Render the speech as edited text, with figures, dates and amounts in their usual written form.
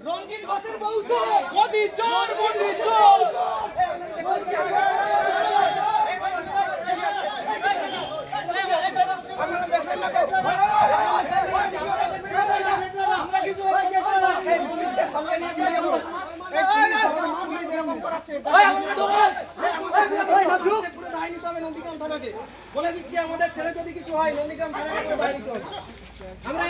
রঞ্জিত ঘোষের বউ চোর, মোদি চোর, মোদি চোর। আপনারা দেখবেন না তো? আমরা কিন্তু এই পুলিশকে সঙ্গে নিয়ে চলে যাবো। এই পুলিশ এরকম করাচ্ছে। পুরো দায় নিতে হবে নন্দীগ্রাম থানাকে। বলে দিচ্ছি আমাদের ছেলে যদি কিছু হয় নন্দীগ্রাম থানাকে পুরো দায় নিতে হবে। আমরা